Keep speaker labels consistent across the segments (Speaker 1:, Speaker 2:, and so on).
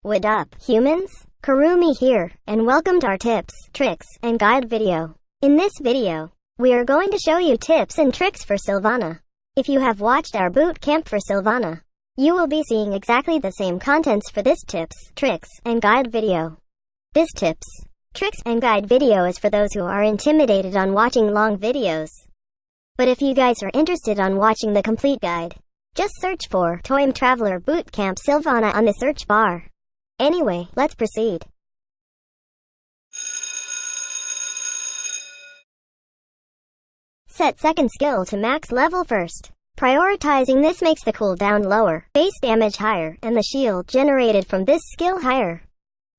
Speaker 1: What up, humans? Kurumi here, and welcome to our tips, tricks, and guide video. In this video, we are going to show you tips and tricks for Silvanna. If you have watched our boot camp for Silvanna, you will be seeing exactly the same contents for this tips, tricks, and guide video. This tips, tricks, and guide video is for those who are intimidated on watching long videos. But if you guys are interested on watching the complete guide, just search for Toym Traveller Boot Camp Silvanna on the search bar. Anyway, let's proceed. Set second skill to max level first. Prioritizing this makes the cooldown lower, base damage higher, and the shield generated from this skill higher.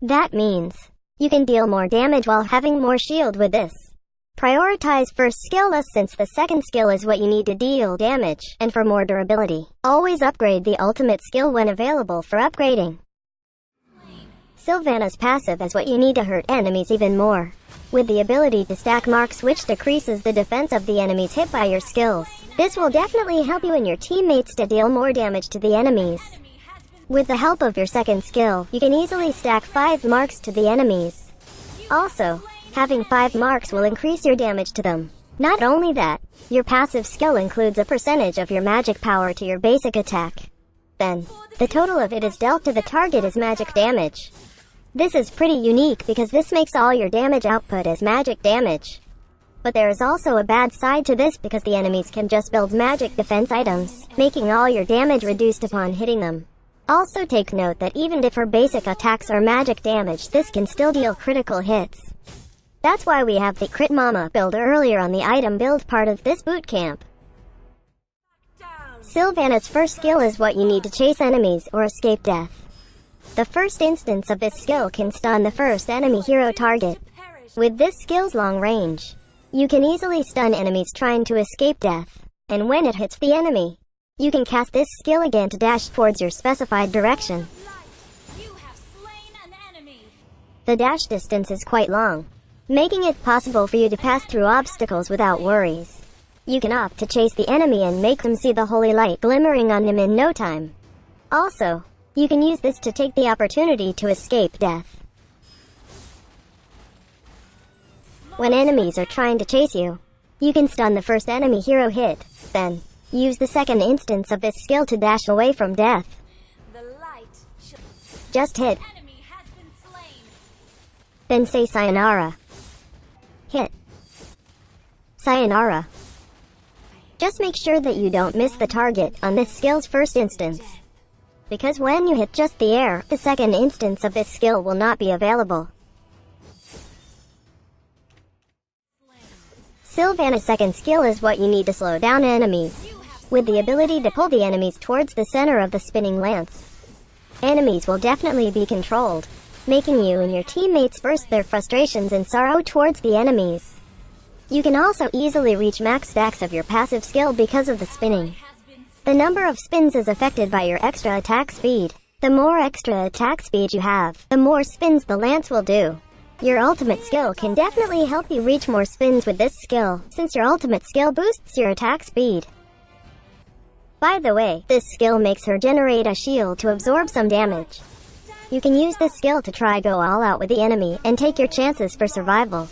Speaker 1: That means you can deal more damage while having more shield with this. Prioritize first skill less since the second skill is what you need to deal damage, and for more durability. Always upgrade the ultimate skill when available for upgrading. Silvanna's passive is what you need to hurt enemies even more, with the ability to stack marks which decreases the defense of the enemies hit by your skills. This will definitely help you and your teammates to deal more damage to the enemies. With the help of your second skill, you can easily stack 5 marks to the enemies. Also, having 5 marks will increase your damage to them. Not only that, your passive skill includes a percentage of your magic power to your basic attack. Then, the total of it is dealt to the target as magic damage. This is pretty unique because this makes all your damage output as magic damage. But there is also a bad side to this because the enemies can just build magic defense items, making all your damage reduced upon hitting them. Also take note that even if her basic attacks are magic damage, this can still deal critical hits. That's why we have the Crit Mama build earlier on the item build part of this boot camp. Silvanna's first skill is what you need to chase enemies or escape death. The first instance of this skill can stun the first enemy hero target. With this skill's long range, you can easily stun enemies trying to escape death, and when it hits the enemy, you can cast this skill again to dash towards your specified direction. The dash distance is quite long, making it possible for you to pass through obstacles without worries. You can opt to chase the enemy and make them see the holy light glimmering on him in no time. Also, you can use this to take the opportunity to escape death. When enemies are trying to chase you, you can stun the first enemy hero hit, then use the second instance of this skill to dash away from death. Just hit. Then say sayonara. Hit. Sayonara. Just make sure that you don't miss the target on this skill's first instance, because when you hit just the air, the second instance of this skill will not be available. Silvanna's second skill is what you need to slow down enemies, with the ability to pull the enemies towards the center of the spinning lance. Enemies will definitely be controlled, making you and your teammates burst their frustrations and sorrow towards the enemies. You can also easily reach max stacks of your passive skill because of the spinning. The number of spins is affected by your extra attack speed. The more extra attack speed you have, the more spins the lance will do. Your ultimate skill can definitely help you reach more spins with this skill, since your ultimate skill boosts your attack speed. By the way, this skill makes her generate a shield to absorb some damage. You can use this skill to try go all out with the enemy and take your chances for survival.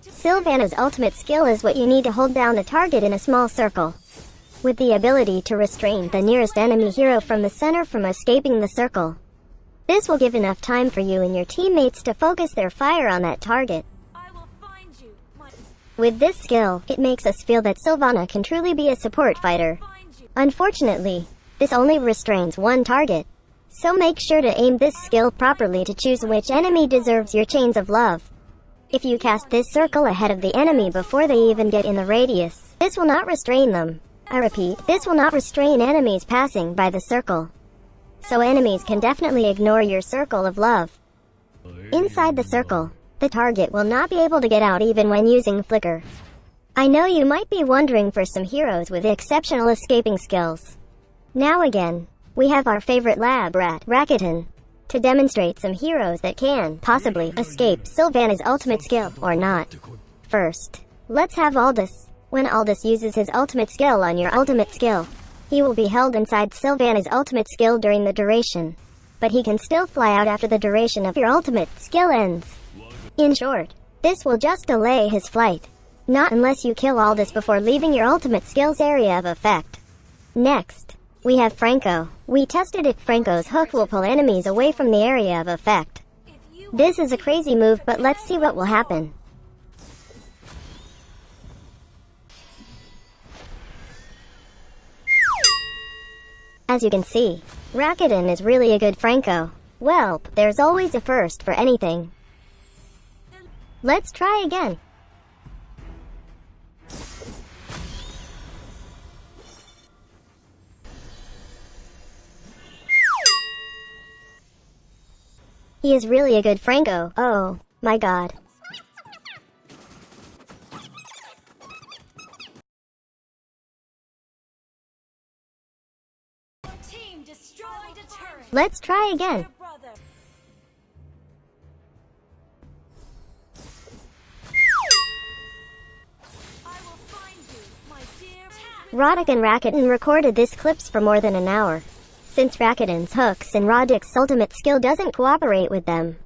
Speaker 1: Silvanna's ultimate skill is what you need to hold down the target in a small circle, with the ability to restrain the nearest enemy hero from the center from escaping the circle. This will give enough time for you and your teammates to focus their fire on that target. With this skill, it makes us feel that Silvanna can truly be a support fighter. Unfortunately, this only restrains one target, so make sure to aim this skill properly to choose which enemy deserves your chains of love. If you cast this circle ahead of the enemy before they even get in the radius, this will not restrain them. I repeat, this will not restrain enemies passing by the circle. So enemies can definitely ignore your circle of love. Inside the circle, The target will not be able to get out even when using flicker. I know you might be wondering for some heroes with exceptional escaping skills. Now again, we have our favorite lab rat, Rakuten, to demonstrate some heroes that can possibly escape Silvanna's ultimate skill or not. First, let's have Aldous. When Aldous uses his ultimate skill on your ultimate skill, he will be held inside Silvanna's ultimate skill during the duration, but he can still fly out after the duration of your ultimate skill ends. In short, this will just delay his flight. Not unless you kill Aldous before leaving your ultimate skill's area of effect. Next, we have Franco. We tested if Franco's hook will pull enemies away from the area of effect. This is a crazy move, but let's see what will happen. As you can see, Rakuten is really a good Franco. Well, there's always a first for anything. Let's try again. He is really a good Franco. Oh, my god.
Speaker 2: Team destroyed a turret.
Speaker 1: Let's try again. Roddick and Rakuten recorded this clips for more than an hour, since Rakuten's hooks and Roddick's ultimate skill doesn't cooperate with them.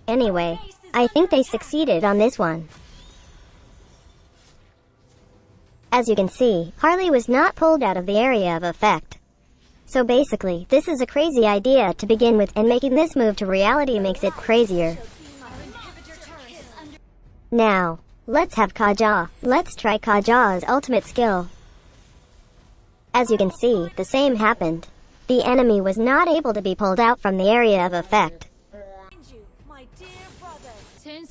Speaker 1: Anyway, I think they succeeded on this one. As you can see, Harley was not pulled out of the area of effect. So basically, this is a crazy idea to begin with, and making this move to reality makes it crazier. Now, let's have Kaja. Let's try Kaja's ultimate skill. As you can see, the same happened. The enemy was not able to be pulled out from the area of effect.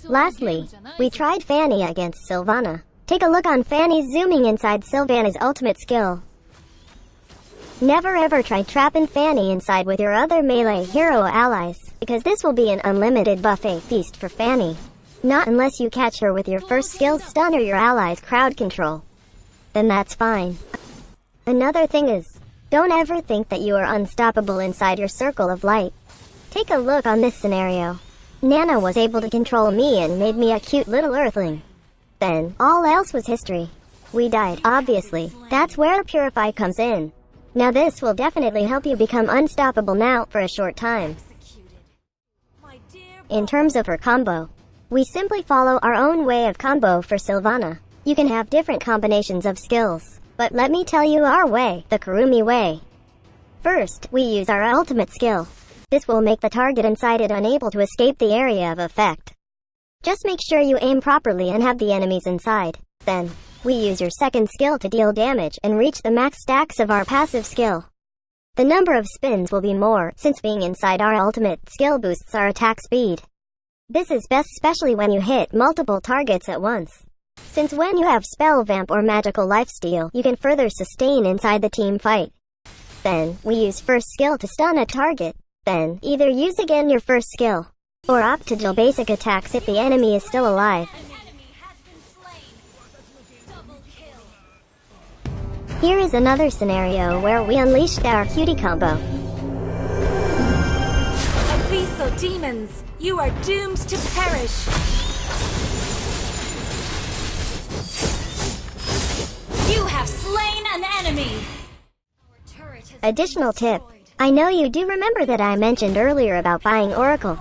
Speaker 1: Lastly, we tried Fanny against Silvanna. Take a look on Fanny zooming inside Silvanna's ultimate skill. Never ever try trapping Fanny inside with your other melee hero allies, because this will be an unlimited buffet feast for Fanny. Not unless you catch her with your first skill stun or your allies crowd control. Then that's fine. Another thing is, don't ever think that you are unstoppable inside your circle of light. Take a look on this scenario. Nana was able to control me and made me a cute little earthling. Then, all else was history. We died, obviously. That's where Purify comes in. Now this will definitely help you become unstoppable now for a short time. In terms of her combo, we simply follow our own way of combo for Silvanna. You can have different combinations of skills, but let me tell you our way, the Kurumi way. First, we use our ultimate skill. This will make the target inside it unable to escape the area of effect. Just make sure you aim properly and have the enemies inside. Then, we use your second skill to deal damage and reach the max stacks of our passive skill. The number of spins will be more, since being inside our ultimate skill boosts our attack speed. This is best especially when you hit multiple targets at once. Since when you have spell vamp or magical lifesteal, you can further sustain inside the team fight. Then, we use first skill to stun a target. Then, either use again your first skill, or opt to deal basic attacks if the enemy is still alive. Here is another scenario where we unleashed our cutie combo.
Speaker 2: Abyssal demons, you are doomed to perish. You have slain an enemy.
Speaker 1: Additional tip. I know you do remember that I mentioned earlier about buying Oracle.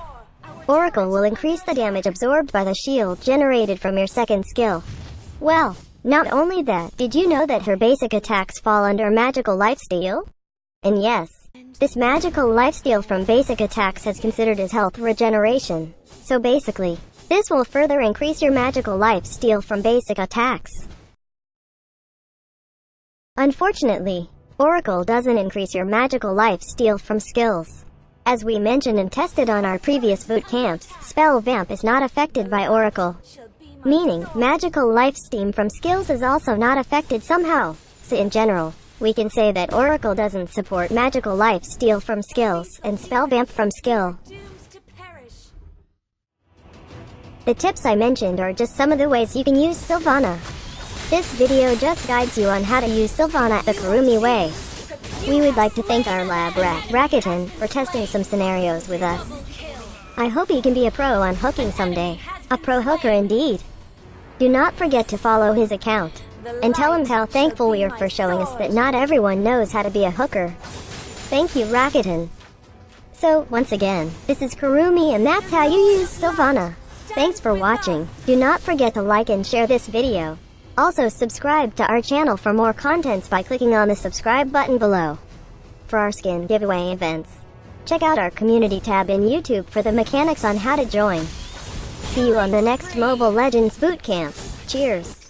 Speaker 1: Oracle will increase the damage absorbed by the shield generated from your second skill. Well, not only that, did you know that her basic attacks fall under magical lifesteal? And yes, this magical lifesteal from basic attacks is considered as health regeneration. So basically, this will further increase your magical lifesteal from basic attacks. Unfortunately, Oracle doesn't increase your magical lifesteal from skills. As we mentioned and tested on our previous boot camps, Spell Vamp is not affected by Oracle. meaning magical life steam from skills is also not affected somehow. So in general, we can say that Oracle doesn't support magical life steal from skills and spell vamp from skill. The tips I mentioned are just some of the ways you can use Silvanna. This video just guides you on how to use Silvanna the Kurumi way. We would like to thank our lab rat, Rakuten, for testing some scenarios with us. I hope he can be a pro on hooking someday. A pro hooker indeed. Do not forget to follow his account, and tell him how thankful we are for showing us that not everyone knows how to be a hooker. Thank you, Rakuten. So, once again, this is Kurumi and that's how you use Silvanna. Thanks for watching. Do not forget to like and share this video. Also subscribe to our channel for more contents by clicking on the subscribe button below. For our skin giveaway events, check out our community tab in YouTube for the mechanics on how to join. See you on the next Mobile Legends Boot Camp. Cheers!